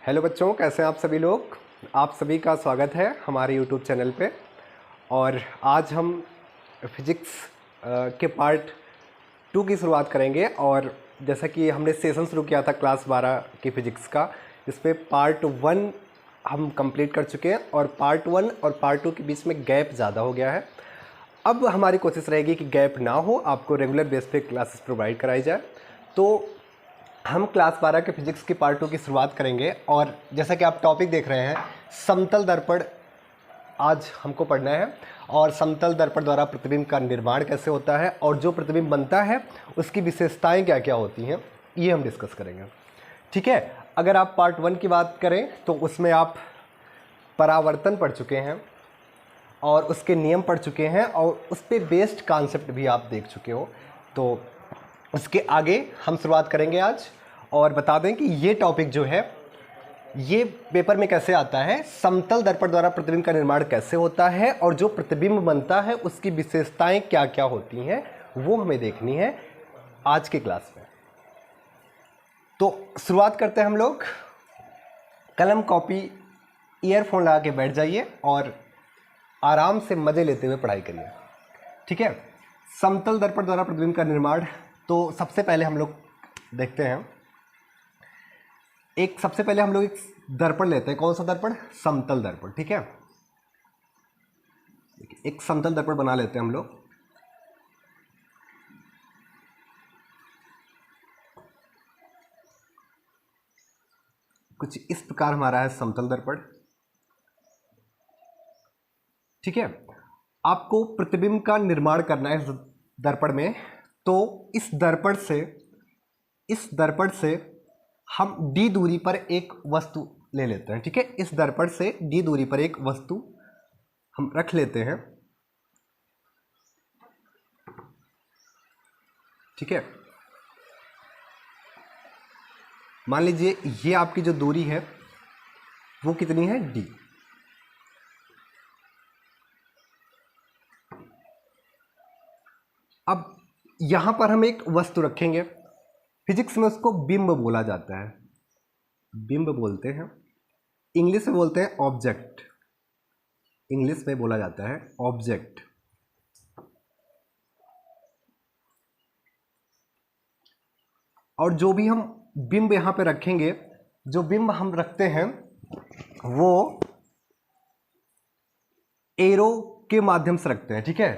Hello बच्चों, कैसे हैं आप सभी लोग। आप सभी का स्वागत है हमारे यूट्यूब चैनल पे। और आज हम फिजिक्स के पार्ट 2 की शुरुआत करेंगे। और जैसा कि हमने सेशन शुरू किया था क्लास 12 की फ़िज़िक्स का, इसमें पार्ट 1 हम कंप्लीट कर चुके हैं और पार्ट 1 और पार्ट 2 के बीच में गैप ज़्यादा हो गया है। अब हमारी कोशिश रहेगी कि गैप ना हो, आपको रेगुलर बेस पे क्लासेस प्रोवाइड कराई जाए। तो हम क्लास 12 के फिजिक्स की पार्ट 2 की शुरुआत करेंगे। और जैसा कि आप टॉपिक देख रहे हैं, समतल दर्पण आज हमको पढ़ना है। और समतल दर्पण द्वारा प्रतिबिंब का निर्माण कैसे होता है और जो प्रतिबिंब बनता है उसकी विशेषताएं क्या क्या होती हैं, ये हम डिस्कस करेंगे। ठीक है। अगर आप पार्ट 1 की बात करें तो उसमें आप परावर्तन पढ़ चुके हैं और उसके नियम पढ़ चुके हैं और उस पर बेस्ड कॉन्सेप्ट भी आप देख चुके हो। तो उसके आगे हम शुरुआत करेंगे आज। और बता दें कि ये टॉपिक जो है ये पेपर में कैसे आता है, समतल दर्पण द्वारा प्रतिबिंब का निर्माण कैसे होता है और जो प्रतिबिंब बनता है उसकी विशेषताएं क्या क्या होती हैं, वो हमें देखनी है आज की क्लास में। तो शुरुआत करते हैं हम लोग। कलम, कॉपी, ईयरफोन लगा के बैठ जाइए और आराम से मजे लेते हुए पढ़ाई करिए। ठीक है। समतल दर्पण द्वारा प्रतिबिंब का निर्माण, तो सबसे पहले हम लोग देखते हैं सबसे पहले हम लोग एक दर्पण लेते हैं। कौन सा दर्पण? समतल दर्पण। ठीक है। एक समतल दर्पण बना लेते हैं हम लोग। कुछ इस प्रकार हमारा है समतल दर्पण। ठीक है। आपको प्रतिबिंब का निर्माण करना है इस दर्पण में। तो इस दर्पण से हम d दूरी पर एक वस्तु ले लेते हैं। ठीक है। इस दर्पण से d दूरी पर एक वस्तु हम रख लेते हैं। ठीक है। मान लीजिए ये आपकी जो दूरी है वो कितनी है? d। अब यहां पर हम एक वस्तु रखेंगे। फिजिक्स में उसको बिंब बोला जाता है, बिंब बोलते हैं। इंग्लिश में बोलते हैं ऑब्जेक्ट, इंग्लिश में बोला जाता है ऑब्जेक्ट। और जो भी हम बिंब यहां पे रखेंगे, जो बिंब हम रखते हैं वो एरो के माध्यम से रखते हैं। ठीक है।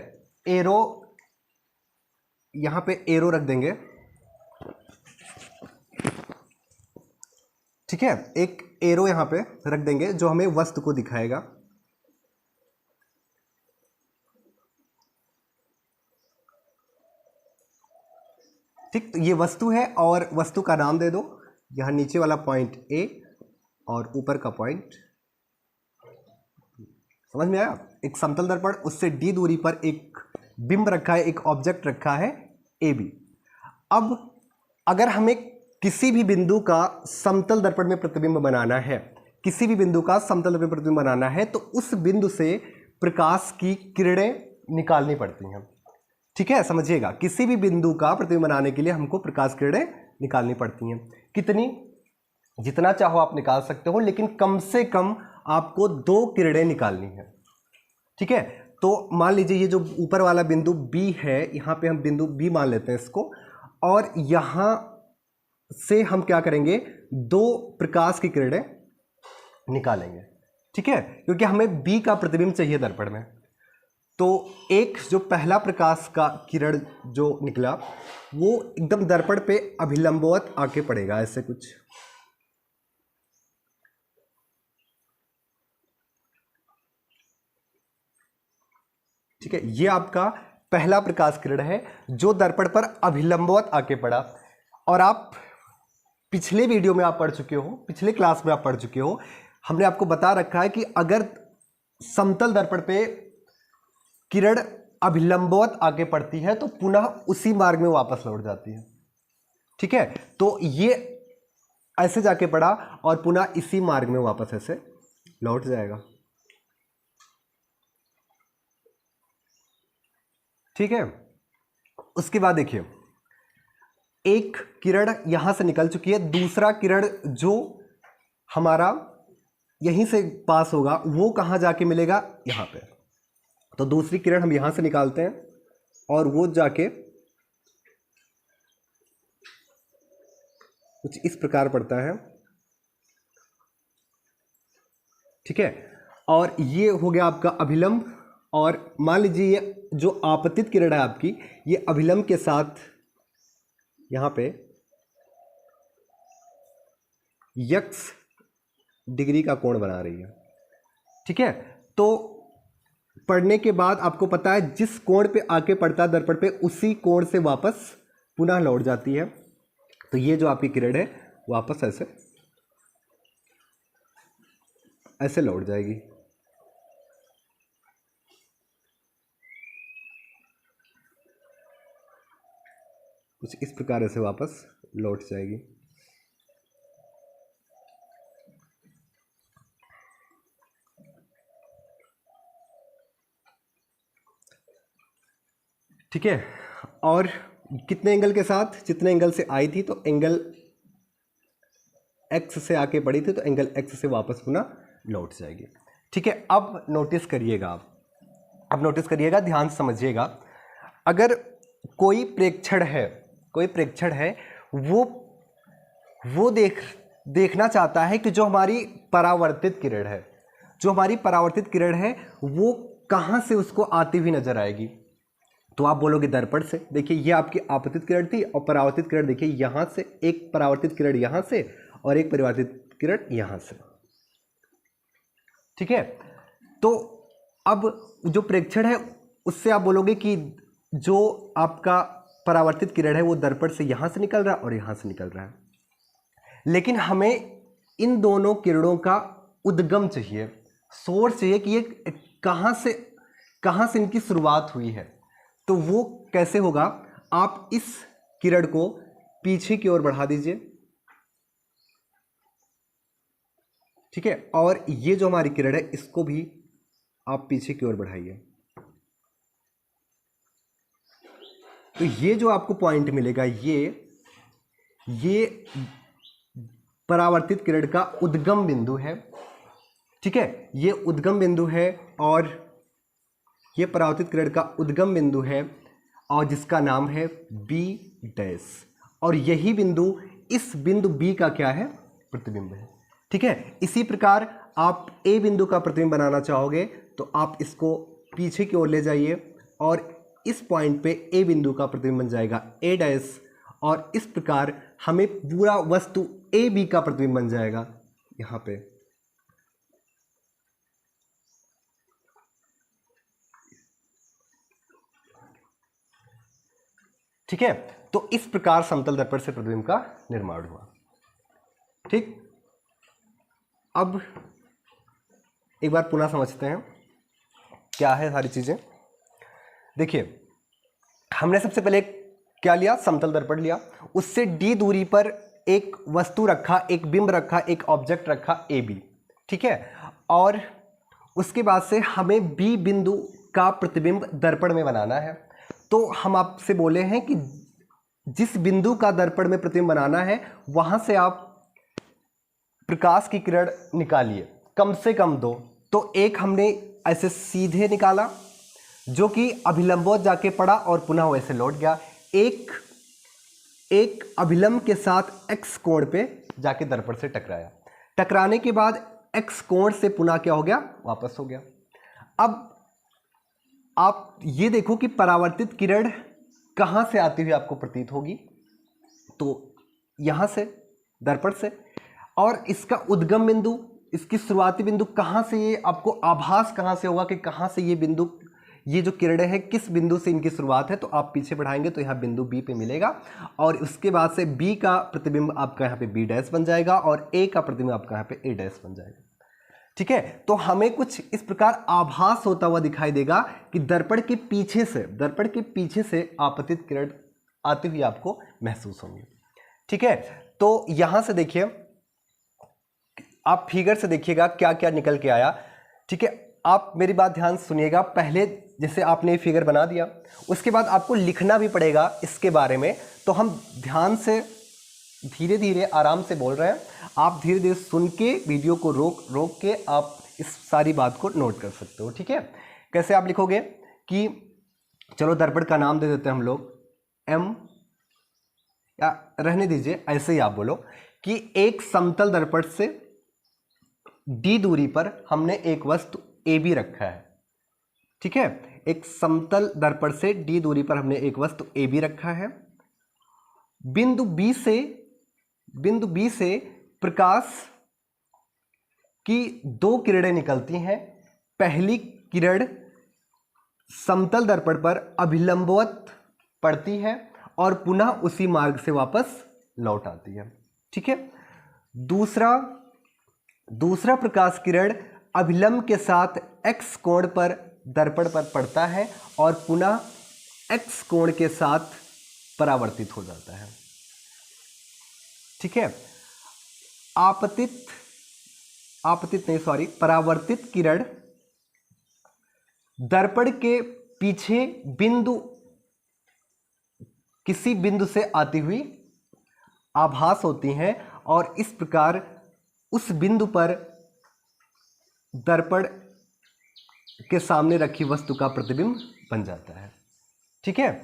एरो, यहां पे एरो रख देंगे। ठीक है। एक एरो यहां पे रख देंगे जो हमें वस्तु को दिखाएगा। ठीक, तो ये वस्तु है और वस्तु का नाम दे दो। यहां नीचे वाला पॉइंट ए और ऊपर का पॉइंट, समझ में आया? एक समतल दर्पण, उससे डी दूरी पर एक बिंब रखा है, एक ऑब्जेक्ट रखा है ए बी। अब अगर हमें किसी भी बिंदु का समतल दर्पण में प्रतिबिंब बनाना है, किसी भी बिंदु का समतल दर्पण में प्रतिबिंब बनाना है, तो उस बिंदु से प्रकाश की किरणें निकालनी पड़ती हैं। ठीक है, समझिएगा। किसी भी बिंदु का प्रतिबिंब बनाने के लिए हमको प्रकाश किरणें निकालनी पड़ती हैं। कितनी? जितना चाहो आप निकाल सकते हो, लेकिन कम से कम आपको 2 किरणें निकालनी है। ठीक है। तो मान लीजिए ये जो ऊपर वाला बिंदु बी है, यहां पे हम बिंदु बी मान लेते हैं इसको। और यहां से हम क्या करेंगे? 2 प्रकाश की किरणें निकालेंगे। ठीक है, क्योंकि हमें बी का प्रतिबिंब चाहिए दर्पण में। तो एक जो पहला प्रकाश का किरण जो निकला वो एकदम दर्पण पे अभिलंबवत आके पड़ेगा, ऐसे कुछ। ठीक है, ये आपका पहला प्रकाश किरण है जो दर्पण पर अभिलंबवत आके पड़ा। और आप पिछले वीडियो में आप पढ़ चुके हो, पिछले क्लास में आप पढ़ चुके हो, हमने आपको बता रखा है कि अगर समतल दर्पण पे किरण अभिलंबवत आगे पड़ती है तो पुनः उसी मार्ग में वापस लौट जाती है। ठीक है। तो ये ऐसे जाके पड़ा और पुनः इसी मार्ग में वापस ऐसे लौट जाएगा। ठीक है। उसके बाद देखिए, एक किरण यहां से निकल चुकी है, दूसरा किरण जो हमारा यहीं से पास होगा, वो कहाँ जाके मिलेगा, यहाँ पे। तो दूसरी किरण हम यहाँ से निकालते हैं और वो जाके कुछ इस प्रकार पड़ता है, ठीक है। और ये हो गया आपका अभिलंब, और मान लीजिए ये जो आपतित किरण है आपकी, ये अभिलंब के साथ यहाँ पे x डिग्री का कोण बना रही है, ठीक है। तो पढ़ने के बाद आपको पता है जिस कोण पे आके पड़ता है दर्पण पे, उसी कोण से वापस पुनः लौट जाती है। तो ये जो आपकी किरण है वापस ऐसे ऐसे लौट जाएगी। कुछ इस प्रकार से वापस लौट जाएगी। ठीक है। और कितने एंगल के साथ, जितने एंगल से आई थी, तो एंगल x से आके पड़ी थी, तो एंगल x से वापस पुनः लौट जाएगी। ठीक है। अब नोटिस करिएगा, अब नोटिस करिएगा, ध्यान से समझिएगा। अगर कोई प्रेक्षण है, वो देखना चाहता है कि जो हमारी परावर्तित किरण है, वो कहाँ से उसको आती हुई नजर आएगी। तो आप बोलोगे दर्पण से। देखिए ये आपकी आपतित किरण थी, और परावर्तित किरण देखिए यहाँ से, एक परावर्तित किरण यहाँ से और एक परावर्तित किरण यहाँ से, ठीक है। तो अब जो प्रेक्षण है उससे आप बोलोगे कि जो आपका परावर्तित किरण है वो दर्पण से यहाँ से निकल रहा है और यहाँ से निकल रहा है, लेकिन हमें इन दोनों किरणों का उद्गम चाहिए, सोर्स चाहिए कि ये कहाँ से इनकी शुरुआत हुई है। तो वो कैसे होगा, आप इस किरण को पीछे की ओर बढ़ा दीजिए, ठीक है। और ये जो हमारी किरण है इसको भी आप पीछे की ओर बढ़ाइए। तो ये जो आपको पॉइंट मिलेगा, ये परावर्तित किरण का उद्गम बिंदु है, ठीक है। ये उद्गम बिंदु है, और ये परावर्तित किरण का उद्गम बिंदु है, और जिसका नाम है B डैश। और यही बिंदु, इस बिंदु B का क्या है, प्रतिबिंब है, ठीक है। इसी प्रकार आप A बिंदु का प्रतिबिंब बनाना चाहोगे तो आप इसको पीछे की ओर ले जाइए, और इस पॉइंट पे A बिंदु का प्रतिबिंब बन जाएगा A डैश, और इस प्रकार हमें पूरा वस्तु AB का प्रतिबिंब बन जाएगा यहाँ पे। ठीक है। तो इस प्रकार समतल दर्पण से प्रतिबिंब का निर्माण हुआ, ठीक। अब एक बार पुनः समझते हैं क्या है सारी चीजें। देखिए हमने सबसे पहले क्या लिया, समतल दर्पण लिया, उससे d दूरी पर एक वस्तु रखा, एक बिंब रखा, एक ऑब्जेक्ट रखा AB, ठीक है। और उसके बाद से हमें B बिंदु का प्रतिबिंब दर्पण में बनाना है। तो हम आपसे बोले हैं कि जिस बिंदु का दर्पण में प्रतिबिंब बनाना है, वहां से आप प्रकाश की किरण निकालिए, कम से कम 2। तो एक हमने ऐसे सीधे निकाला जो कि अभिलंबवत जाके पड़ा और पुनः वैसे लौट गया। एक अभिलंब के साथ x कोण पे जाके दर्पण से टकराया, टकराने के बाद x कोण से पुनः क्या हो गया, वापस हो गया। अब आप ये देखो कि परावर्तित किरण कहाँ से आती हुई आपको प्रतीत होगी, तो यहाँ से, दर्पण से। और इसका उद्गम बिंदु, इसकी शुरुआती बिंदु कहाँ से, ये आपको आभास कहाँ से होगा कि कहाँ से ये बिंदु, ये जो किरणें हैं किस बिंदु से इनकी शुरुआत है। तो आप पीछे बढ़ाएंगे तो यहाँ बिंदु B पे मिलेगा, और उसके बाद से B का प्रतिबिंब आपका यहाँ पे B डैश बन जाएगा, और A का प्रतिबिंब आपका यहाँ पे A डैश बन जाएगा, ठीक है। तो हमें कुछ इस प्रकार आभास होता हुआ दिखाई देगा कि दर्पण के पीछे से आपतित किरण आती हुई आपको महसूस होंगी, ठीक है। तो यहां से देखिए, आप फिगर से देखिएगा क्या क्या निकल के आया, ठीक है। आप मेरी बात ध्यान सुनिएगा। पहले जैसे आपने ये फिगर बना दिया, उसके बाद आपको लिखना भी पड़ेगा इसके बारे में। तो हम ध्यान से धीरे धीरे आराम से बोल रहे हैं, आप धीरे धीरे सुन के वीडियो को रोक के आप इस सारी बात को नोट कर सकते हो, ठीक है। कैसे आप लिखोगे कि चलो दर्पण का नाम दे देते हैं हम लोग M, या रहने दीजिए ऐसे ही आप बोलो कि एक समतल दर्पण से D दूरी पर हमने एक वस्तु AB रखा है, ठीक है। एक समतल दर्पण से D दूरी पर हमने एक वस्तु AB रखा है। बिंदु B से प्रकाश की दो किरणें निकलती हैं। पहली किरण समतल दर्पण पर अभिलंबवत पड़ती है और पुनः उसी मार्ग से वापस लौट आती है, ठीक है। दूसरा प्रकाश किरण अभिलंब के साथ x कोण पर दर्पण पर पड़ता है और पुनः x कोण के साथ परावर्तित हो जाता है, ठीक है। परावर्तित किरण दर्पण के पीछे किसी बिंदु से आती हुई आभास होती हैं और इस प्रकार उस बिंदु पर दर्पण के सामने रखी वस्तु का प्रतिबिंब बन जाता है, ठीक है।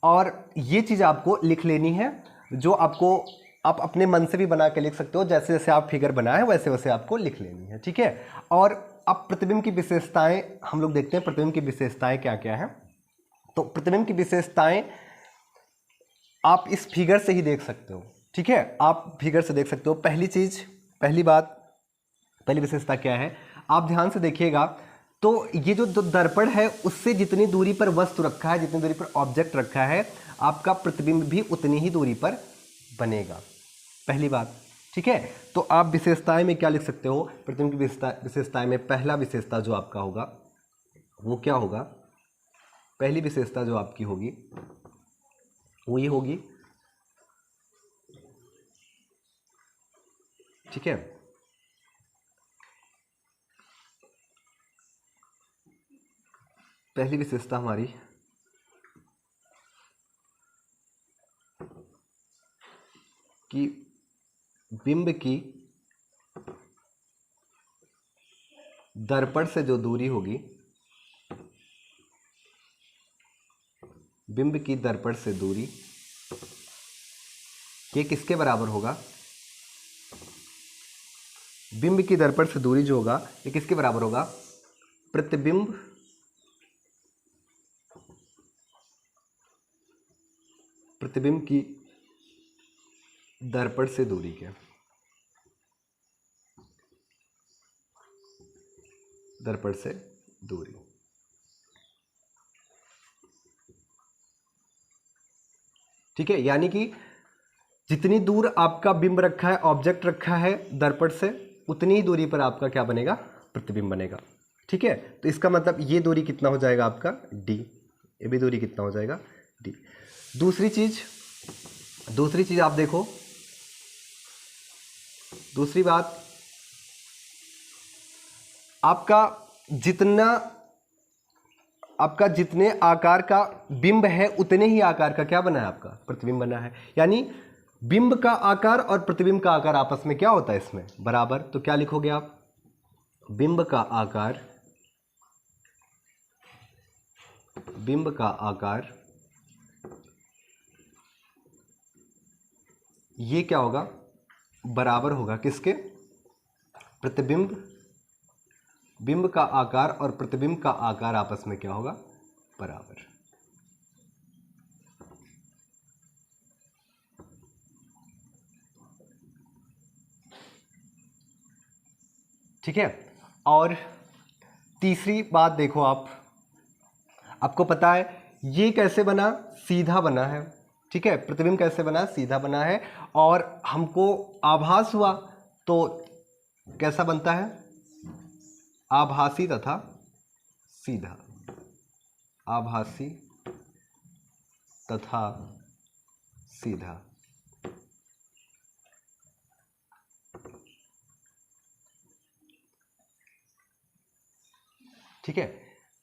और ये चीज़ आपको लिख लेनी है, जो आपको आप अपने मन से भी बना के लिख सकते हो, जैसे जैसे आप फिगर बनाए वैसे वैसे आपको लिख लेनी है, ठीक है। और अब प्रतिबिंब की विशेषताएं हम लोग देखते हैं, प्रतिबिंब की विशेषताएं क्या क्या है। तो प्रतिबिंब की विशेषताएं आप इस फिगर से ही देख सकते हो, ठीक है। आप फिगर से देख सकते हो। पहली विशेषता क्या है, आप ध्यान से देखिएगा तो ये जो दर्पण है उससे जितनी दूरी पर वस्तु रखा है, जितनी दूरी पर ऑब्जेक्ट रखा है, आपका प्रतिबिंब भी उतनी ही दूरी पर बनेगा, पहली बात, ठीक है। तो आप विशेषताएं में क्या लिख सकते हो, प्रतिबिंब की विशेषताएं में पहला विशेषता जो आपका होगा वो क्या होगा, पहली विशेषता जो आपकी होगी वो ये होगी, ठीक है। पहली विशेषता हमारी कि बिंब की दर्पण से जो दूरी होगी, बिंब की दर्पण से दूरी ये किसके बराबर होगा, बिंब की दर्पण से दूरी जो होगा ये किसके बराबर होगा, प्रतिबिंब की दर्पण से दूरी के, दर्पण से दूरी, ठीक है। यानी कि जितनी दूर आपका बिंब रखा है, ऑब्जेक्ट रखा है दर्पण से, उतनी ही दूरी पर आपका क्या बनेगा, प्रतिबिंब बनेगा, ठीक है। तो इसका मतलब ये दूरी कितना हो जाएगा आपका d, ये भी दूरी कितना हो जाएगा d। दूसरी चीज आप देखो, दूसरी बात, आपका जितने आकार का बिंब है उतने ही आकार का क्या बना है, आपका प्रतिबिंब बना है। यानी बिंब का आकार और प्रतिबिंब का आकार आपस में क्या होता है, इसमें बराबर। तो क्या लिखोगे आप, बिंब का आकार ये क्या होगा, बराबर होगा किसके, बिंब का आकार और प्रतिबिंब का आकार आपस में क्या होगा, बराबर। ठीक है। और तीसरी बात देखो, आपको पता है ये कैसे बना, सीधा बना है, ठीक है। प्रतिबिंब कैसे बना, सीधा बना है। और हमको आभास हुआ तो कैसा बनता है, आभासी तथा सीधा, आभासी तथा सीधा। ठीक है।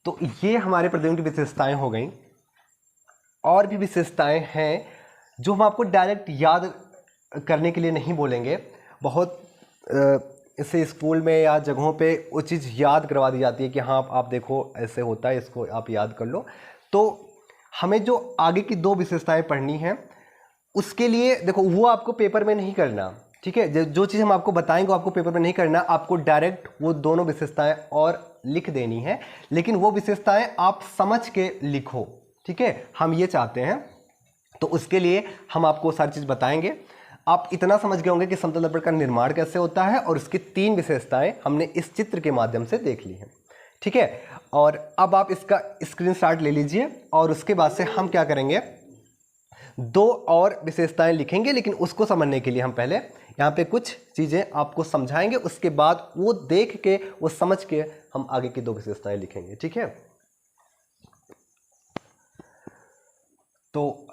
तो ये हमारे प्रतिबिंब की विशेषताएं हो गई। और भी विशेषताएं हैं जो हम आपको डायरेक्ट याद करने के लिए नहीं बोलेंगे। बहुत इससे स्कूल में या जगहों पे वो चीज़ याद करवा दी जाती है कि हाँ आप देखो ऐसे होता है, इसको आप याद कर लो। तो हमें जो आगे की 2 विशेषताएं पढ़नी हैं उसके लिए देखो वो आपको पेपर में नहीं करना, ठीक है। जो चीज़ हम आपको बताएंगे वो आपको पेपर में नहीं करना, आपको डायरेक्ट वो दोनों विशेषताएं और लिख देनी है, लेकिन वो विशेषताएं आप समझ के लिखो, ठीक है। हम ये चाहते हैं, तो उसके लिए हम आपको सारी चीज़ बताएंगे। आप इतना समझ गए होंगे कि समतल दर्पण का निर्माण कैसे होता है और उसकी 3 विशेषताएं हमने इस चित्र के माध्यम से देख ली हैं, ठीक है। और अब आप इसका स्क्रीनशॉट ले लीजिए और उसके बाद से हम क्या करेंगे, 2 और विशेषताएं लिखेंगे, लेकिन उसको समझने के लिए हम पहले यहाँ पे कुछ चीज़ें आपको समझाएंगे, उसके बाद वो देख के वो समझ के हम आगे की 2 विशेषताएं लिखेंगे, ठीक है। तो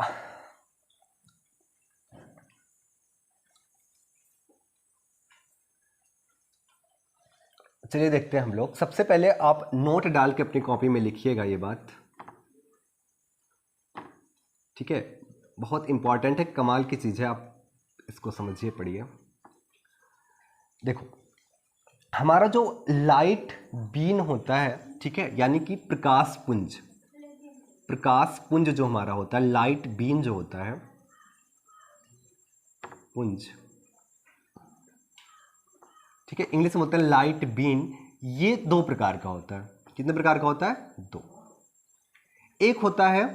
चलिए देखते हैं हम लोग। सबसे पहले आप नोट डाल के अपनी कॉपी में लिखिएगा ये बात, ठीक है। बहुत इंपॉर्टेंट है, कमाल की चीज़ है, आप इसको समझिए, पढ़िए। देखो हमारा जो लाइट बीन होता है, ठीक है, यानी कि प्रकाश पुंज जो हमारा होता है, लाइट बीन जो होता है पुंज, ठीक है, इंग्लिश में होता है लाइट बीन। ये 2 प्रकार का होता है। कितने प्रकार का होता है? 2। एक होता है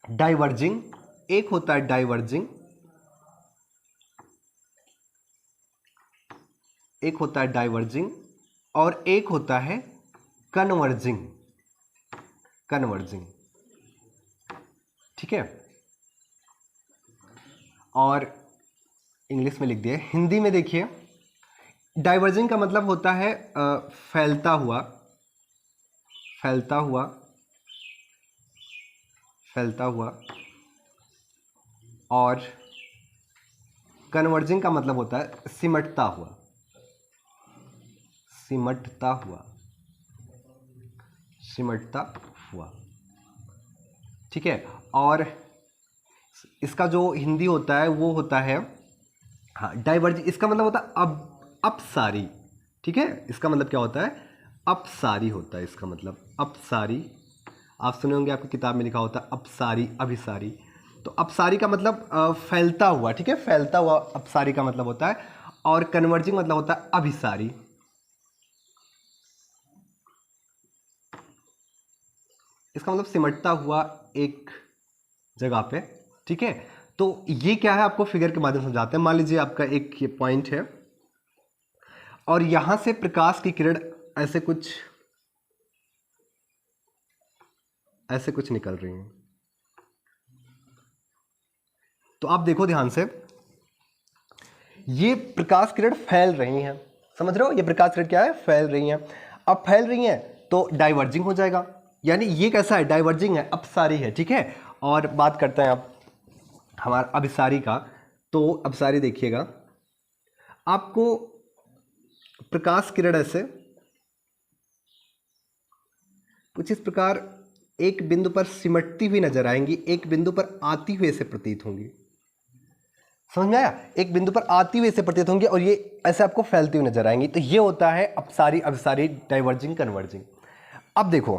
डाइवर्जिंग, एक होता है डाइवर्जिंग, एक होता है डाइवर्जिंग और एक होता है कन्वर्जिंग, ठीक है। और इंग्लिश में लिख दिया, हिंदी में देखिए, डाइवर्जिंग का मतलब होता है फैलता हुआ, और कन्वर्जिंग का मतलब होता है सिमटता हुआ, ठीक है। और इसका जो हिंदी होता है वो होता है, हाँ, डाइवर्जिंग, इसका मतलब होता है अपसारी, ठीक है। इसका मतलब क्या होता है? अपसारी होता है इसका मतलब, अपसारी। आप सुने होंगे, आपकी किताब में लिखा होता है अपसारी, अभिसारी। तो अपसारी का मतलब फैलता हुआ, ठीक है, फैलता हुआ अपसारी का मतलब होता है। और कन्वर्जिंग मतलब होता है अभिसारी। इसका मतलब सिमटता हुआ एक जगह पे, ठीक है। तो ये क्या है, आपको फिगर के माध्यम से समझाते हैं। मान लीजिए आपका एक ये पॉइंट है और यहां से प्रकाश की किरण ऐसे कुछ निकल रही हैं। तो आप देखो ध्यान से, ये प्रकाश किरण फैल रही हैं, समझ रहे हो? ये प्रकाश किरण क्या है? फैल रही हैं। अब फैल रही हैं तो डाइवर्जिंग हो जाएगा, यानी ये कैसा है? डाइवर्जिंग है, अपसारी है, ठीक है। और बात करते हैं अब हमारा अभिसारी का। तो अभिसारी देखिएगा, आपको प्रकाश किरण ऐसे कुछ इस प्रकार एक बिंदु पर सिमटती हुई नजर आएंगी, एक बिंदु पर आती हुई से प्रतीत होंगी। समझ में आया? एक बिंदु पर आती हुई से प्रतीत होंगी और ये ऐसे आपको फैलती हुई नजर आएंगी। तो ये होता है अपसारी, अभिसारी, डाइवर्जिंग, कन्वर्जिंग। अब देखो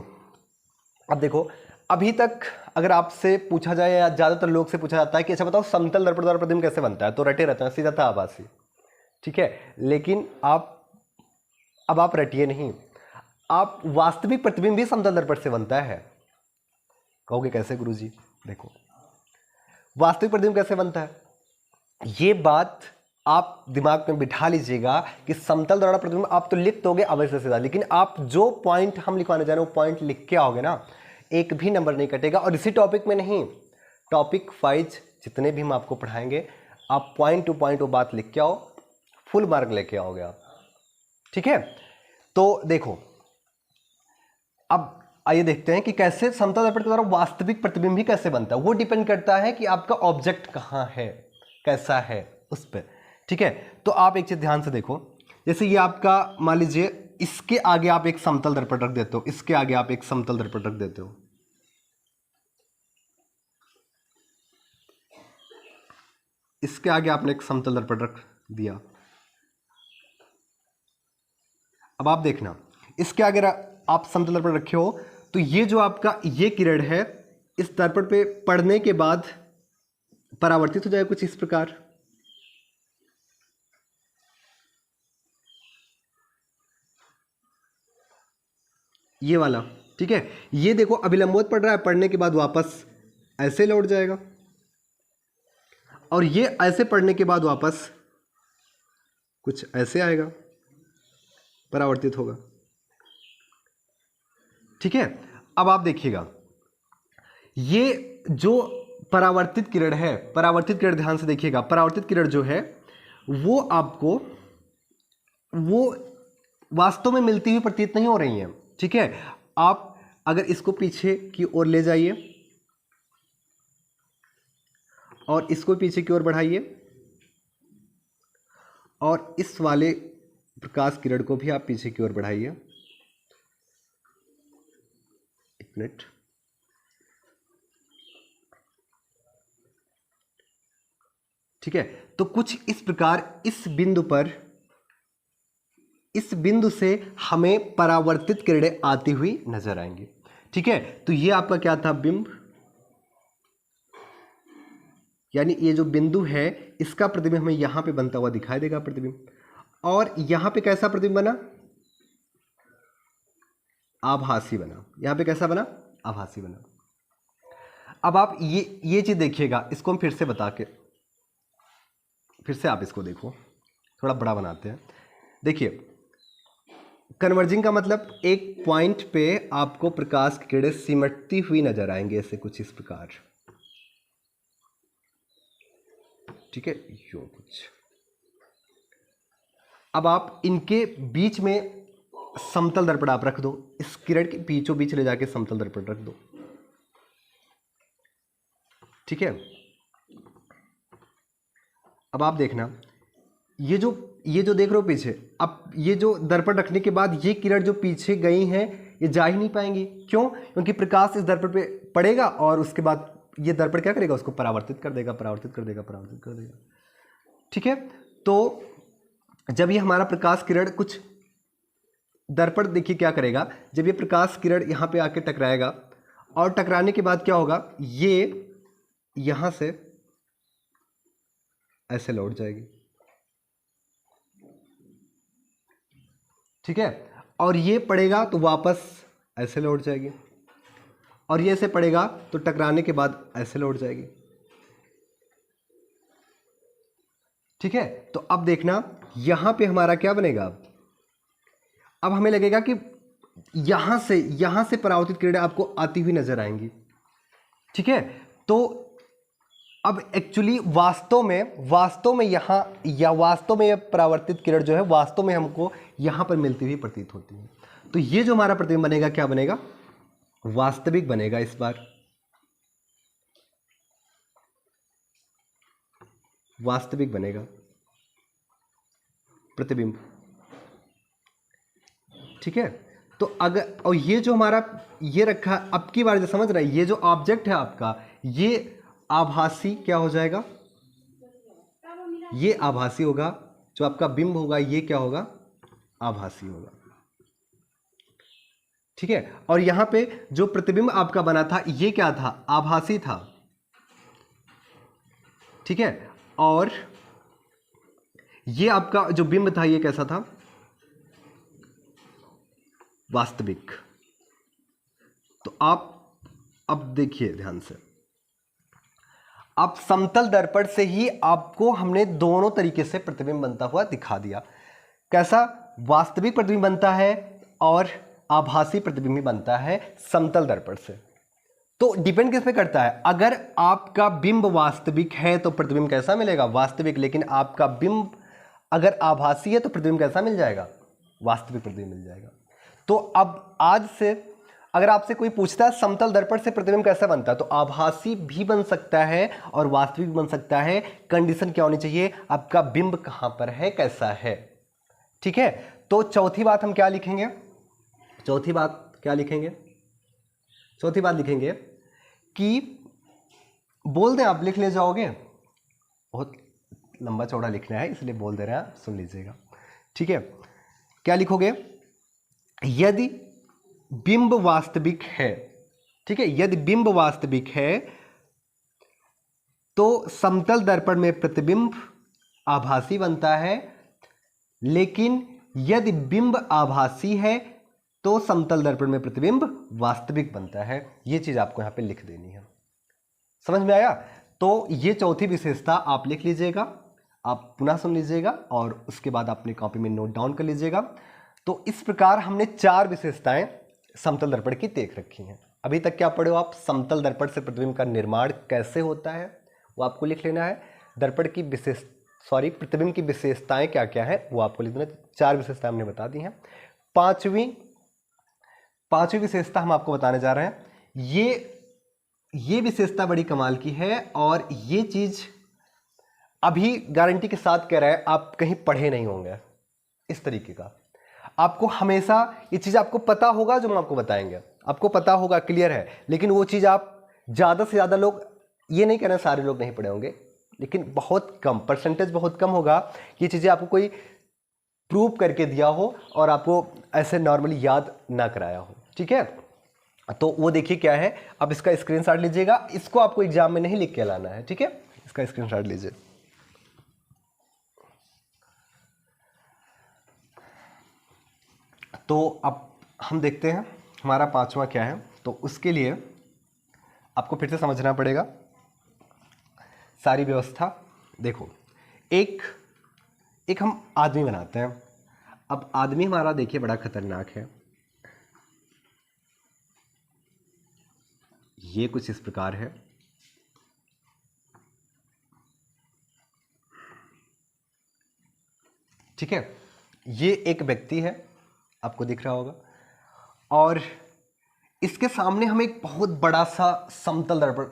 अभी तक अगर आपसे पूछा जाए या ज्यादातर लोग से पूछा जाता है कि अच्छा बताओ समतल दर्पण द्वारा प्रतिबिंब कैसे बनता है, तो रटे रहते हैं सीधा था आभासी, ठीक है। लेकिन अब आप रटिए नहीं, आप वास्तविक प्रतिबिंब भी समतल दर्पण से बनता है। कहोगे कैसे गुरुजी? देखो वास्तविक प्रतिबिंब कैसे बनता है, ये बात आप दिमाग में बिठा लीजिएगा कि समतल द्वारा प्रतिबिंब आप तो लिख दोगे अवश्य से, लेकिन आप जो पॉइंट हम लिखवाने जा रहे हैं वो पॉइंट लिख के आओगे ना, एक भी नंबर नहीं कटेगा। और इसी टॉपिक में नहीं, टॉपिक वाइज जितने भी हम आपको पढ़ाएंगे, आप पॉइंट टू पॉइंट वो बात लिख के आओ, फुल मार्क लेके आओगे आप, ठीक है। तो देखो अब आइए देखते हैं कि कैसे समतल दर्पण के द्वारा वास्तविक प्रतिबिंब भी कैसे बनता है। वो डिपेंड करता है कि आपका ऑब्जेक्ट कहाँ है, कैसा है, उस पर, ठीक है। तो आप एक चीज ध्यान से देखो, जैसे ये आपका मान लीजिए इसके आगे आप एक समतल दर्पण रख देते हो, इसके आगे आप एक समतल दर्पण रख देते हो, इसके आगे आपने एक समतल दर्पण रख दिया। अब आप देखना, इसके आगे आप समतल दर्पण रखे हो तो ये जो आपका ये किरण है इस दर्पण पे पड़ने के बाद परावर्तित हो जाएगा कुछ इस प्रकार। ये वाला, ठीक है। ये देखो अभिलंबवत पड़ रहा है, पढ़ने के बाद वापस ऐसे लौट जाएगा, और ये ऐसे पढ़ने के बाद वापस कुछ ऐसे आएगा, परावर्तित होगा, ठीक है। अब आप देखिएगा, ये जो परावर्तित किरण है, परावर्तित किरण ध्यान से देखिएगा, परावर्तित किरण जो है वो आपको वो वास्तव में मिलती हुई प्रतीत नहीं हो रही है, ठीक है। आप अगर इसको पीछे की ओर ले जाइए और इसको पीछे की ओर बढ़ाइए और इस वाले प्रकाश किरण को भी आप पीछे की ओर बढ़ाइए। एक मिनट, ठीक है। तो कुछ इस प्रकार इस बिंदु पर, इस बिंदु से हमें परावर्तित किरणें आती हुई नजर आएंगी, ठीक है। तो ये आपका क्या था, बिंब, यानी ये जो बिंदु है इसका प्रतिबिंब हमें यहां पे बनता हुआ दिखाई देगा, प्रतिबिंब। और यहां पे कैसा प्रतिबिंब बना, आभासी बना। यहां पे कैसा बना, आभासी बना। अब आप ये चीज देखिएगा, इसको हम फिर से बता के, फिर से आप इसको देखो, थोड़ा बड़ा बनाते हैं। देखिए, कन्वर्जिंग का मतलब एक पॉइंट पे आपको प्रकाश की किरणें सिमटती हुई नजर आएंगे, ऐसे कुछ इस प्रकार, ठीक है, यो कुछ। अब आप इनके बीच में समतल दर्पण आप रख दो, इस किरण के बीचों बीच ले जाके समतल दर्पण रख दो, ठीक है। अब आप देखना, ये जो देख रहे हो पीछे, अब ये जो दर्पण रखने के बाद ये किरण जो पीछे गई हैं ये जा ही नहीं पाएंगी। क्यों? क्योंकि प्रकाश इस दर्पण पे पड़ेगा और उसके बाद ये दर्पण क्या करेगा, उसको परावर्तित कर देगा, परावर्तित कर देगा, परावर्तित कर देगा, ठीक है। तो जब ये हमारा प्रकाश किरण कुछ दर्पण, देखिए क्या करेगा, जब ये प्रकाश किरण यहाँ पे आके टकराएगा और टकराने के बाद क्या होगा, ये यहां से ऐसे लौट जाएगी, ठीक है। और ये पड़ेगा तो वापस ऐसे लौट जाएगी, और ये ऐसे पड़ेगा तो टकराने के बाद ऐसे लौट जाएगी, ठीक है। तो अब देखना, यहां पे हमारा क्या बनेगा, अब हमें लगेगा कि यहां से परावर्तित किरणें आपको आती हुई नजर आएंगी, ठीक है। तो अब एक्चुअली वास्तव में यहां, या वास्तव में यह परावर्तित किरण जो है वास्तव में हमको यहां पर मिलती हुई प्रतीत होती है। तो ये जो हमारा प्रतिबिंब बनेगा, क्या बनेगा, वास्तविक बनेगा। इस बार वास्तविक बनेगा प्रतिबिंब, ठीक है। तो अगर, और ये जो हमारा ये रखा, अब की बार जो समझ रहा है, ये जो ऑब्जेक्ट है आपका, ये आभासी क्या हो जाएगा, ये आभासी होगा, जो आपका बिंब होगा ये क्या होगा, आभासी होगा, ठीक है। और यहां पे जो प्रतिबिंब आपका बना था ये क्या था, आभासी था, ठीक है। और ये आपका जो बिंब था ये कैसा था, वास्तविक। तो आप अब देखिए ध्यान से, अब समतल दर्पण से ही आपको हमने दोनों तरीके से प्रतिबिंब बनता हुआ दिखा दिया। कैसा, वास्तविक प्रतिबिंब बनता है और आभासी प्रतिबिंब बनता है समतल दर्पण से। तो डिपेंड किस पे करता है, अगर आपका बिंब वास्तविक है तो प्रतिबिंब कैसा मिलेगा, वास्तविक। लेकिन आपका बिंब अगर आभासी है तो प्रतिबिंब कैसा मिल जाएगा, वास्तविक प्रतिबिंब मिल जाएगा। तो अब आज से अगर आपसे कोई पूछता है समतल दर्पण से प्रतिबिंब कैसा बनता है, तो आभासी भी बन सकता है और वास्तविक भी बन सकता है। कंडीशन क्या होनी चाहिए, आपका बिंब कहां पर है, कैसा है, ठीक है। तो चौथी बात हम क्या लिखेंगे, चौथी बात लिखेंगे कि बोल दें, आप लिख ले जाओगे, बहुत लंबा चौड़ा लिखना है, इसलिए बोल दे रहे हैं, सुन लीजिएगा। ठीक है, क्या लिखोगे? यदि बिंब वास्तविक है, ठीक है, यदि बिंब वास्तविक है तो समतल दर्पण में प्रतिबिंब आभासी बनता है, लेकिन यदि बिंब आभासी है तो समतल दर्पण में प्रतिबिंब वास्तविक बनता है। यह चीज आपको यहां पे लिख देनी है। समझ में आया? तो ये चौथी विशेषता आप लिख लीजिएगा, आप पुनः सुन लीजिएगा और उसके बाद अपनी कॉपी में नोट डाउन कर लीजिएगा। तो इस प्रकार हमने 4 विशेषताएं समतल दर्पण की देख रखी हैं। अभी तक क्या पढ़े हो आप? समतल दर्पण से प्रतिबिंब का निर्माण कैसे होता है वो आपको लिख लेना है। दर्पण की प्रतिबिंब की विशेषताएं क्या क्या है वो आपको लिख देना। 4 विशेषताएं हमने बता दी हैं। पांचवी विशेषता हम आपको बताने जा रहे हैं। ये विशेषता बड़ी कमाल की है और ये चीज अभी गारंटी के साथ कह रहा है, आप कहीं पढ़े नहीं होंगे इस तरीके का। आपको हमेशा ये चीज आपको पता होगा, जो हम आपको बताएंगे आपको पता होगा, क्लियर है। लेकिन वो चीज आप ज्यादा से ज्यादा लोग, ये नहीं कहना सारे लोग नहीं पढ़े होंगे, लेकिन बहुत कम परसेंटेज, बहुत कम होगा ये चीजें आपको कोई प्रूव करके दिया हो और आपको ऐसे नॉर्मली याद ना कराया हो। ठीक है, तो वो देखिए क्या है। अब इसका स्क्रीनशॉट लीजिएगा, इसको आपको एग्जाम में नहीं लिख के लाना है। ठीक है, इसका स्क्रीनशॉट लीजिए। तो अब हम देखते हैं हमारा 5वां क्या है। तो उसके लिए आपको फिर से समझना पड़ेगा सारी व्यवस्था। देखो, एक हम आदमी बनाते हैं। अब आदमी हमारा देखिए बड़ा खतरनाक है। ये कुछ इस प्रकार है। ठीक है, ये एक व्यक्ति है, आपको दिख रहा होगा, और इसके सामने हम एक बहुत बड़ा सा समतल दर्पण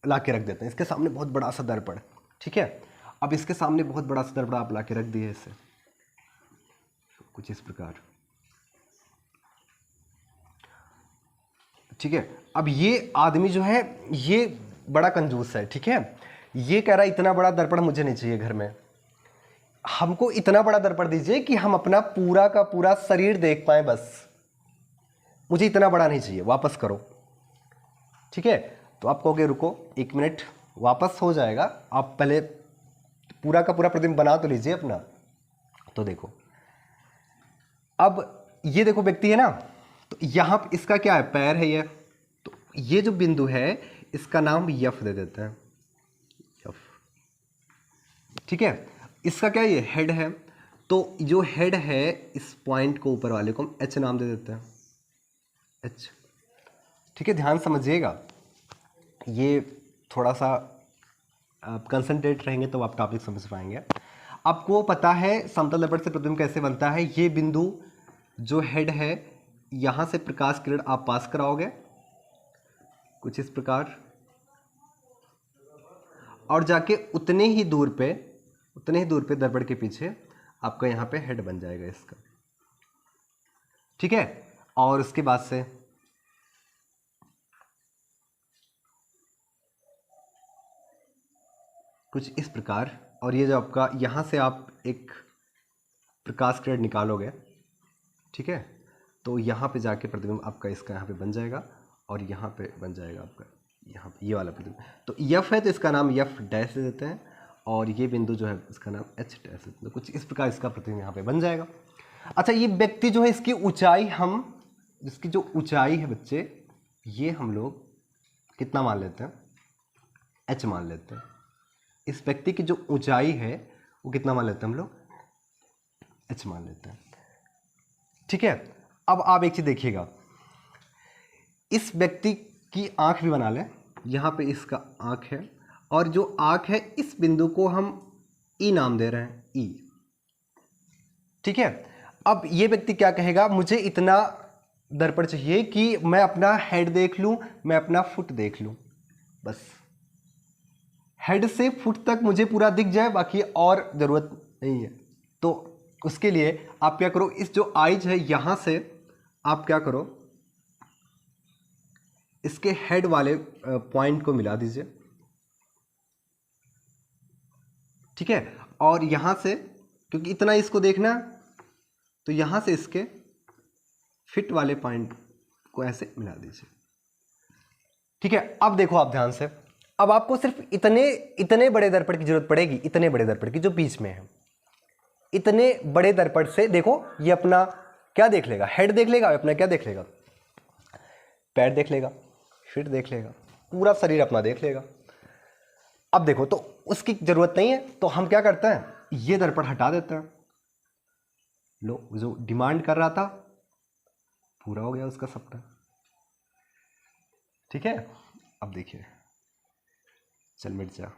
ला के रख देते हैं। इसके सामने बहुत बड़ा सा दर्पण, ठीक है। अब इसके सामने बहुत बड़ा सा दर्पण आप ला के रख दिए इसे, कुछ इस प्रकार, ठीक है। अब ये आदमी जो है ये बड़ा कंजूस है, ठीक है। ये कह रहा है इतना बड़ा दर्पण मुझे नहीं चाहिए घर में, हमको इतना बड़ा दर्पण दीजिए कि हम अपना पूरा का पूरा शरीर देख पाए, बस मुझे इतना बड़ा नहीं चाहिए, वापस करो, ठीक है। तो आप कहोगे रुको 1 मिनट, वापस हो जाएगा, आप पहले पूरा का पूरा प्रतिबिंब बना तो लीजिए अपना। तो देखो, अब ये देखो व्यक्ति है ना, तो यहां इसका क्या है, पैर है ये, तो ये जो बिंदु है इसका नाम यफ दे देते हैं, यफ, ठीक है। इसका क्या है, ये हेड है, तो जो हेड है इस पॉइंट को ऊपर वाले को हम एच नाम दे देते हैं, एच, ठीक है। ध्यान समझिएगा, ये थोड़ा सा आप कंसंट्रेट रहेंगे तो आप टॉपिक समझ पाएंगे। आपको पता है समतल दर्पण से प्रतिबिंब कैसे बनता है। ये बिंदु जो हेड है, यहां से प्रकाश किरण आप पास कराओगे कुछ इस प्रकार, और जाके उतने ही दूर पे दर्पण के पीछे आपका यहां पे हेड बन जाएगा इसका, ठीक है। और उसके बाद से कुछ इस प्रकार, और ये जो आपका यहां से आप एक प्रकाश किरण निकालोगे, ठीक है, तो यहाँ पे जाके प्रतिबिंब आपका इसका यहाँ पे बन जाएगा, और यहाँ पे बन जाएगा आपका यहाँ पे ये वाला प्रतिबिंब। तो यफ है तो इसका नाम यफ डैश दे देते हैं, और ये बिंदु जो है इसका नाम एच डैश देते हैं। कुछ इस प्रकार इसका प्रतिबिंब यहाँ पे बन जाएगा। अच्छा, ये व्यक्ति जो है इसकी ऊंचाई, हम इसकी जो ऊंचाई है बच्चे, ये हम लोग कितना मान लेते हैं, एच मान लेते हैं। इस व्यक्ति की जो ऊंचाई है वो कितना मान लेते हैं हम लोग, एच मान लेते हैं, ठीक है। अब आप एक चीज देखिएगा, इस व्यक्ति की आंख भी बना लें, यहां पे इसका आंख है, और जो आंख है इस बिंदु को हम ई नाम दे रहे हैं, ई, ठीक है। अब ये व्यक्ति क्या कहेगा, मुझे इतना दर्पण चाहिए कि मैं अपना हेड देख लूं, मैं अपना फुट देख लूं, बस हेड से फुट तक मुझे पूरा दिख जाए, बाकी और जरूरत नहीं है। तो उसके लिए आप क्या करो, इस जो आइज है यहां से आप क्या करो, इसके हेड वाले पॉइंट को मिला दीजिए, ठीक है। और यहाँ से क्योंकि इतना इसको देखना तो यहाँ से इसके फिट वाले पॉइंट को ऐसे मिला दीजिए। ठीक है, अब देखो आप ध्यान से, अब आपको सिर्फ इतने बड़े दर्पण की जरूरत पड़ेगी, इतने बड़े दर्पण की जो बीच में है। इतने बड़े दर्पण से देखो ये अपना क्या देख लेगा, हेड देख लेगा, अपना क्या देख लेगा, पैर देख लेगा, फिट देख लेगा, पूरा शरीर अपना देख लेगा। अब देखो तो उसकी जरूरत नहीं है तो हम क्या करते हैं, ये दर्पण हटा देते हैं। लो, जो डिमांड कर रहा था पूरा हो गया उसका सपना। ठीक है, अब देखिए, चल मिट जा।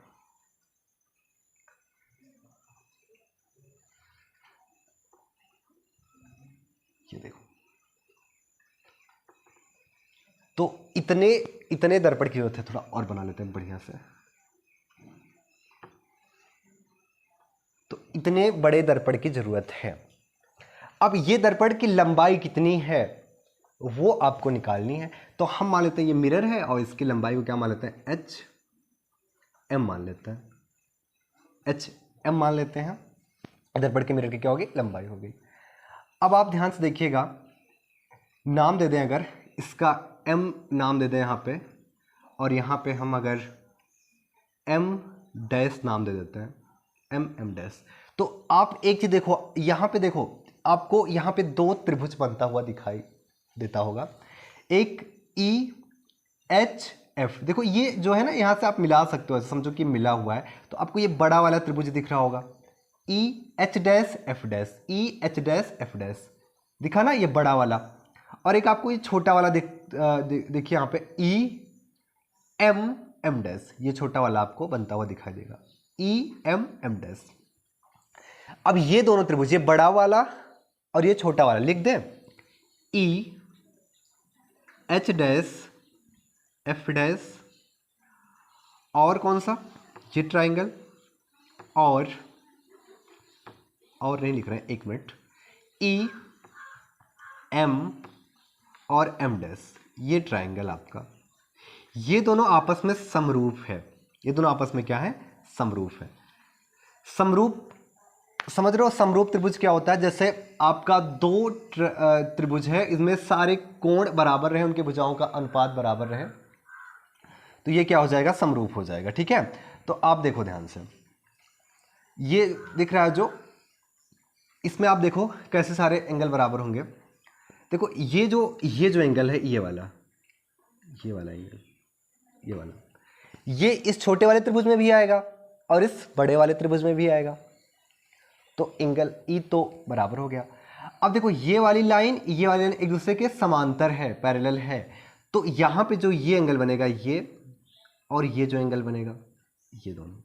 ये देखो, तो इतने दर्पण की जरूरत है, थोड़ा और बना लेते हैं बढ़िया से। तो इतने बड़े दर्पण की जरूरत है। अब ये दर्पण की लंबाई कितनी है वो आपको निकालनी है। तो हम मान लेते हैं ये मिरर है और इसकी लंबाई को क्या मान लेते हैं, एच एम मान लेते हैं, एच एम मान लेते हैं। दर्पण के मिरर की क्या होगी, लंबाई होगी। अब आप ध्यान से देखिएगा, नाम दे दें, अगर इसका एम नाम दे दें यहाँ पे, और यहाँ पे हम अगर एम डैश नाम दे देते हैं, एम डैश, तो आप एक चीज देखो, यहाँ पे देखो, आपको यहाँ पे दो त्रिभुज बनता हुआ दिखाई देता होगा। एक ई एच एफ, देखो ये जो है ना, यहाँ से आप मिला सकते हो, समझो कि मिला हुआ है, तो आपको ये बड़ा वाला त्रिभुज दिख रहा होगा, E H dash F dash, E H dash F dash दिखा ना, ये बड़ा वाला। और एक आपको ये छोटा वाला देखिए यहाँ पे, ई एम डैश, ये छोटा वाला आपको बनता हुआ दिखाई देगा, ई एम डैश। अब ये दोनों त्रिभुज, ये बड़ा वाला और ये छोटा वाला, लिख दें E H dash F dash, और कौन सा, ये ट्राइंगल, और नहीं लिख रहे हैं, एक मिनट, ई एम और एम डैश, ये ट्राइंगल आपका, ये दोनों आपस में समरूप है। ये दोनों आपस में क्या है, समरूप है। समरूप समझ रहे हो, समरूप त्रिभुज क्या होता है, जैसे आपका दो त्रिभुज है, इसमें सारे कोण बराबर रहे, उनके भुजाओं का अनुपात बराबर रहे, तो ये क्या हो जाएगा, समरूप हो जाएगा। ठीक है, तो आप देखो ध्यान से, ये दिख रहा है जो, इसमें आप देखो कैसे सारे एंगल बराबर होंगे। देखो ये जो एंगल है, ये वाला एंगल, ये वाला, ये इस छोटे वाले त्रिभुज में भी आएगा और इस बड़े वाले त्रिभुज में भी आएगा, तो एंगल ई तो बराबर हो गया। अब देखो ये वाली लाइन एक दूसरे के समांतर है, पैरेलल है, तो यहाँ पे जो ये एंगल बनेगा, ये और ये जो एंगल बनेगा, ये दोनों,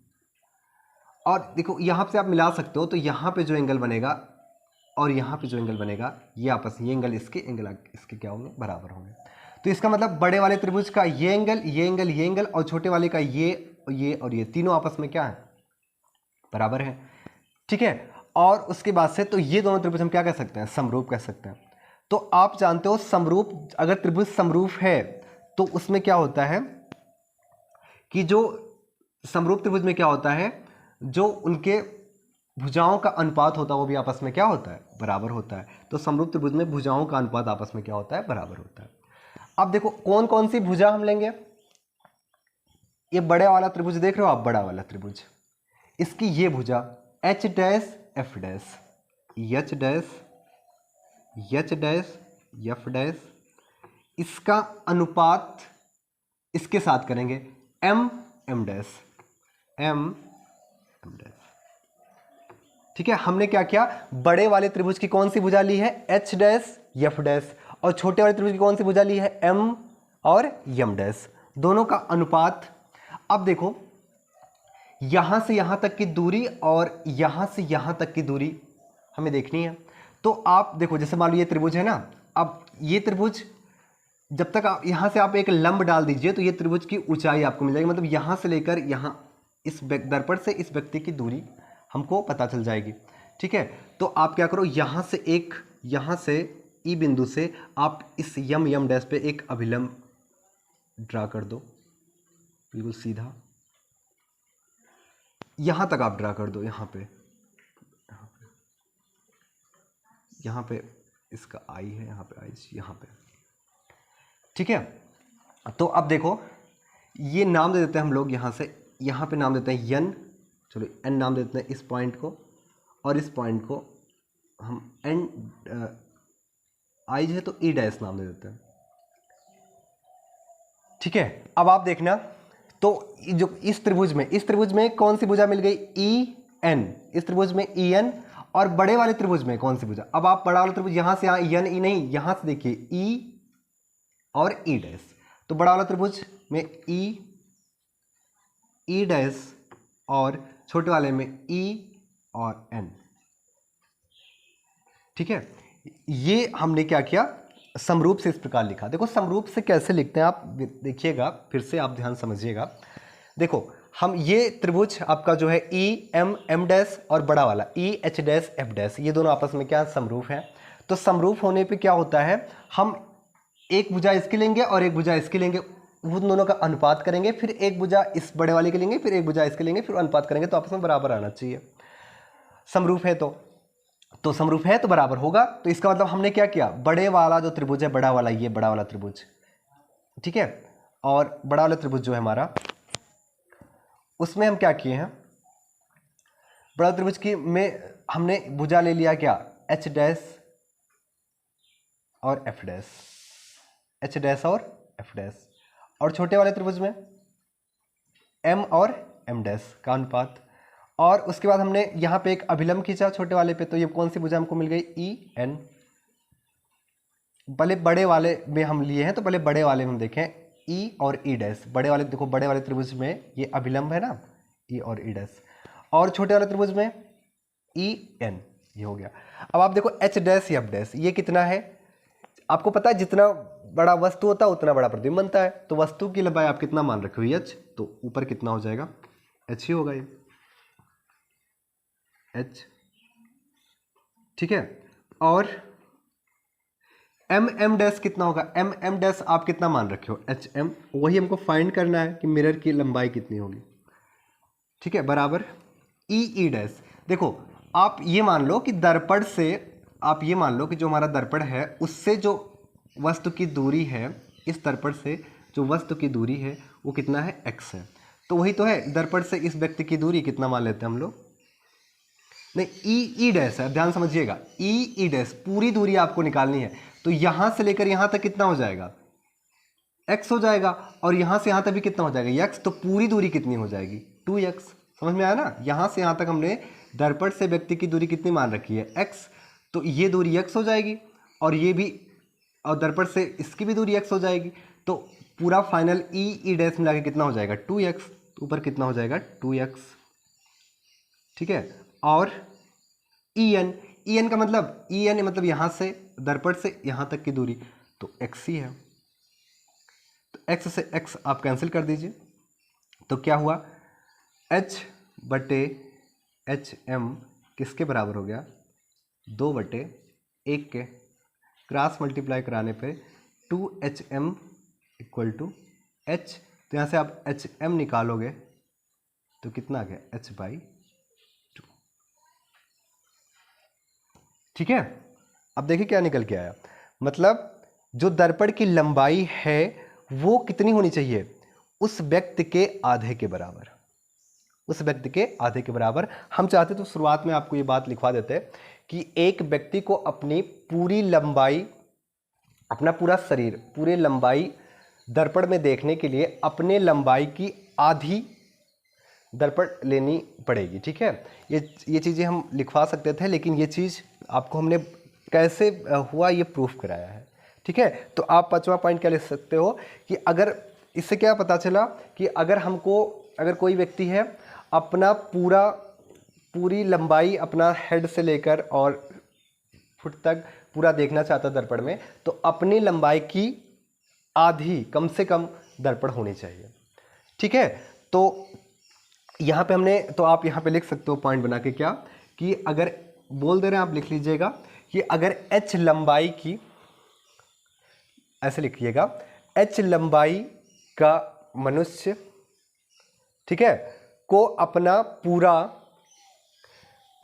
और देखो यहाँ से आप मिला सकते हो, तो यहाँ पे जो एंगल बनेगा और यहाँ पे जो एंगल बनेगा, ये आपस में, ये एंगल इसके क्या होंगे, बराबर होंगे। तो इसका मतलब बड़े वाले त्रिभुज का ये एंगल और छोटे वाले का ये और ये तीनों आपस में क्या है, बराबर है। ठीक है, और उसके बाद से तो ये दोनों त्रिभुज हम क्या कह सकते हैं, समरूप कह सकते हैं। तो आप जानते हो समरूप, अगर त्रिभुज समरूप है तो उसमें क्या होता है कि जो समरूप त्रिभुज में क्या होता है, जो उनके भुजाओं का अनुपात होता है वो भी आपस में क्या होता है, बराबर होता है। तो समरूप त्रिभुज में भुजाओं का अनुपात आपस में क्या होता है, बराबर होता है। अब देखो कौन कौन सी भुजा हम लेंगे, ये बड़े वाला त्रिभुज देख रहे हो आप, बड़ा वाला त्रिभुज, इसकी ये भुजा H dash F dash, H dash F dash, इसका अनुपात इसके साथ करेंगे एम डैश, एम डैश। ठीक है, हमने क्या किया, बड़े वाले त्रिभुज की कौन सी भुजा ली है, एच डैश एफ डैश, और छोटे वाले त्रिभुज की कौन सी भुजा ली है, एम और एम डैश, दोनों का अनुपात। अब देखो यहां से यहां तक की दूरी और यहां से यहां तक की दूरी हमें देखनी है। तो आप देखो, जैसे मान लो ये त्रिभुज है ना, अब ये त्रिभुज जब तक आप यहां से आप एक लंब डाल दीजिए तो ये त्रिभुज की ऊंचाई आपको मिल जाएगी, मतलब यहां से लेकर यहां इस दर्पण से इस व्यक्ति की दूरी हमको पता चल जाएगी। ठीक है, तो आप क्या करो, यहां से ई बिंदु से आप इस यम डैश पे एक अभिलंब ड्रा कर दो, बिल्कुल सीधा यहां तक आप ड्रा कर दो, यहां पे यहाँ पे इसका आई है, यहाँ पे आई, यहाँ पे, ठीक है। तो अब देखो ये नाम दे देते हैं हम लोग यहाँ से, यहाँ पे नाम देते हैं यन, चलो एन नाम देते हैं इस पॉइंट को, और इस पॉइंट को हम एन आई है तो ई डैश नाम दे देते हैं, ठीक है। अब आप देखना तो जो इस त्रिभुज में कौन सी भुजा मिल गई, ई एन, इस त्रिभुज में ई एन, और बड़े वाले त्रिभुज में कौन सी भुजा, अब आप बड़ा वाला त्रिभुज यहां से, यहाँ एन ई नहीं, यहां से देखिए ई और ई डैश, तो बड़ा वाला त्रिभुज में ई डैश और छोटे वाले में ई और एन, ठीक है। ये हमने क्या किया, समरूप से इस प्रकार लिखा। देखो समरूप से कैसे लिखते हैं आप देखिएगा, फिर से आप ध्यान समझिएगा। देखो हम ये त्रिभुज आपका जो है ई एम एम डैश और बड़ा वाला E H dash F dash, ये दोनों आपस में क्या समरूप हैं। तो समरूप होने पे क्या होता है, हम एक भुजा इसकी लेंगे और एक भुजा इसकी लेंगे, उन दोनों का अनुपात करेंगे, फिर एक भुजा इस बड़े वाले के लेंगे, फिर एक भुजा इसके लेंगे, फिर अनुपात करेंगे, तो आपस में बराबर आना चाहिए। समरूप है तो समरूप है तो बराबर होगा। तो इसका मतलब हमने क्या किया, बड़े वाला जो त्रिभुज है, बड़ा वाला, ये बड़ा वाला त्रिभुज, ठीक है, और बड़ा वाला त्रिभुज जो है हमारा, उसमें हम क्या किए हैं, बड़ा त्रिभुज की में हमने भुजा ले लिया क्या, एच डैश और एफ डैश, एच डैश और एफ डैश, और छोटे वाले त्रिभुज में एम और एम डैश का अनुपात, और उसके बाद हमने यहाँ पे एक अभिलंब खींचा छोटे वाले पे, तो ये कौन सी भुजा हमको मिल गई, ई एन। भले बड़े वाले में हम लिए हैं तो भले बड़े वाले में हम देखें ई और ई डैश, बड़े वाले देखो, बड़े वाले त्रिभुज में ये अभिलंब है ना, ई और ई डैश, और छोटे वाले त्रिभुज में ई एन, ये हो गया। अब आप देखो एच डैश एफ डैश, ये कितना है, आपको पता है जितना बड़ा वस्तु होता है उतना बड़ा प्रतिबिंब बनता है, तो वस्तु की लंबाई आप कितना मान रखे हो, एच, तो ऊपर कितना हो जाएगा, एच ही होगा ये, एच, ठीक है। और एम एम डैश कितना होगा, एम एम डैश आप कितना मान रखे हो, एच एम, वही हमको फाइंड करना है कि मिरर की लंबाई कितनी होगी, ठीक है, बराबर ई ई डैश। देखो आप ये मान लो कि दर्पण से, आप ये मान लो कि जो हमारा दर्पण है उससे जो वस्तु की दूरी है, इस दर्पण से जो वस्तु की दूरी है वो कितना है, एक्स है। तो वही तो है, दर्पण से इस व्यक्ति की दूरी कितना मान लेते हैं हम लोग, नहीं ई ई डैश है, ध्यान समझिएगा, ई ई डैश पूरी दूरी आपको निकालनी है, तो यहां से लेकर यहां तक कितना हो जाएगा, x हो जाएगा, और यहां से यहां तक भी कितना हो जाएगा, x, तो पूरी दूरी कितनी हो जाएगी, 2x। समझ में आया ना, यहां से यहां तक हमने दर्पण से व्यक्ति की दूरी कितनी मान रखी है, x, तो ये दूरी x हो जाएगी, और ये भी, और दर्पण से इसकी भी दूरी x हो जाएगी, तो पूरा फाइनल ई ई डैश मिला के कितना हो जाएगा, 2x, तो ऊपर कितना हो जाएगा, 2x, ठीक है। और ई एन का मतलब, ई एन मतलब यहां से दर्पण से यहां तक की दूरी, तो x ही है, तो x से x आप कैंसिल कर दीजिए, तो क्या हुआ, h बटे एच एम किसके बराबर हो गया, 2/1 के, क्रॉस मल्टीप्लाई कराने पे 2HM इक्वल टू h, तो यहाँ से आप HM निकालोगे तो कितना आ गया, h/2, ठीक है। अब देखिए क्या निकल के आया, मतलब जो दर्पण की लंबाई है वो कितनी होनी चाहिए, उस व्यक्ति के आधे के बराबर, उस व्यक्ति के आधे के बराबर। हम चाहते तो शुरुआत में आपको ये बात लिखवा देते कि एक व्यक्ति को अपनी पूरी लंबाई, अपना पूरा शरीर, पूरे लंबाई दर्पण में देखने के लिए अपने लंबाई की आधी दर्पण लेनी पड़ेगी, ठीक है। ये चीज़ें हम लिखवा सकते थे, लेकिन ये चीज़ आपको हमने कैसे हुआ ये प्रूफ कराया है, ठीक है। तो आप 5वां पॉइंट क्या लिख सकते हो कि अगर इससे क्या पता चला कि अगर हमको, अगर कोई व्यक्ति है अपना पूरी लंबाई अपना हेड से लेकर और फुट तक पूरा देखना चाहता दर्पण में, तो अपनी लंबाई की आधी कम से कम दर्पण होनी चाहिए, ठीक है। तो यहाँ पे हमने, तो आप यहाँ पे लिख सकते हो पॉइंट बना के क्या, कि अगर बोल दे रहे हैं आप लिख लीजिएगा कि अगर h लंबाई की, ऐसे लिखिएगा, h लंबाई का मनुष्य, ठीक है, को अपना पूरा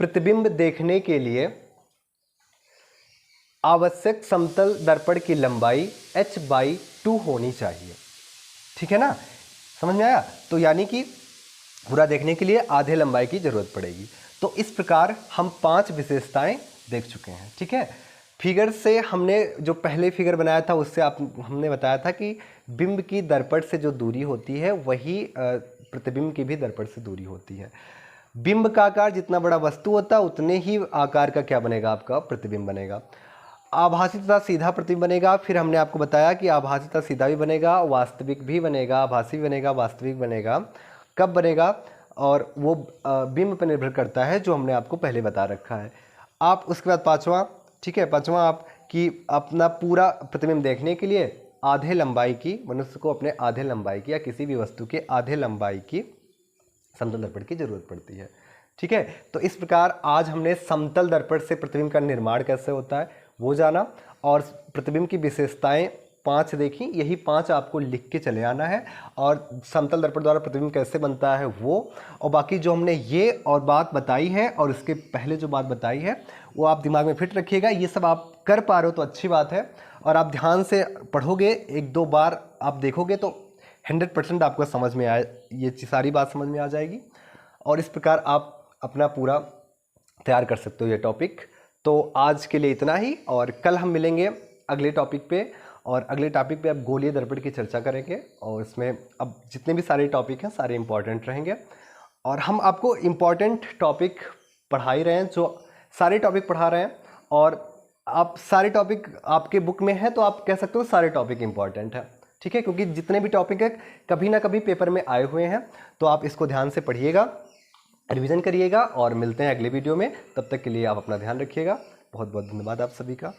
प्रतिबिंब देखने के लिए आवश्यक समतल दर्पण की लंबाई h/2 होनी चाहिए। ठीक है ना, समझ में आया? तो यानी कि पूरा देखने के लिए आधे लंबाई की जरूरत पड़ेगी। तो इस प्रकार हम 5 विशेषताएं देख चुके हैं। ठीक है, फिगर से हमने जो पहले फिगर बनाया था उससे हमने बताया था कि बिंब की दर्पण से जो दूरी होती है वही प्रतिबिंब की भी दर्पण से दूरी होती है। बिंब का आकार जितना बड़ा वस्तु होता है उतने ही आकार का क्या बनेगा, आपका प्रतिबिंब बनेगा। आभासी तथा सीधा प्रतिबिंब बनेगा। फिर हमने आपको बताया कि आभासी तथा सीधा भी बनेगा, वास्तविक भी बनेगा, आभासी भी बनेगा, वास्तविक बनेगा। कब बनेगा? और वो बिंब पर निर्भर करता है, जो हमने आपको पहले बता रखा है। आप उसके बाद पांचवा, ठीक है, पांचवा आप कि अपना पूरा प्रतिबिंब देखने के लिए आधे लंबाई की, मनुष्य को अपने आधे लंबाई की या किसी भी वस्तु के आधे लंबाई की समतल दर्पण की जरूरत पड़ती है। ठीक है, तो इस प्रकार आज हमने समतल दर्पण से प्रतिबिंब का निर्माण कैसे होता है वो जाना, और प्रतिबिंब की विशेषताएं 5 देखी। यही 5 आपको लिख के चले आना है, और समतल दर्पण द्वारा प्रतिबिंब कैसे बनता है वो, और बाकी जो हमने ये और बात बताई है और इसके पहले जो बात बताई है वो आप दिमाग में फिट रखिएगा। ये सब आप कर पा रहे हो तो अच्छी बात है, और आप ध्यान से पढ़ोगे, 1-2 बार आप देखोगे तो 100% आपको समझ में आए, ये सारी बात समझ में आ जाएगी, और इस प्रकार आप अपना पूरा तैयार कर सकते हो ये टॉपिक। तो आज के लिए इतना ही, और कल हम मिलेंगे अगले टॉपिक पे, और अगले टॉपिक पे अब गोलीय दर्पण की चर्चा करेंगे, और इसमें अब जितने भी सारे टॉपिक हैं सारे इंपॉर्टेंट रहेंगे, और हम आपको इम्पॉर्टेंट टॉपिक पढ़ा ही रहे हैं, जो सारे टॉपिक पढ़ा रहे हैं, और आप सारे टॉपिक आपके बुक में है तो आप कह सकते हो सारे टॉपिक इंपॉर्टेंट है। ठीक है, क्योंकि जितने भी टॉपिक है कभी ना कभी पेपर में आए हुए हैं, तो आप इसको ध्यान से पढ़िएगा, रिवीजन करिएगा, और मिलते हैं अगले वीडियो में। तब तक के लिए आप अपना ध्यान रखिएगा। बहुत बहुत धन्यवाद आप सभी का।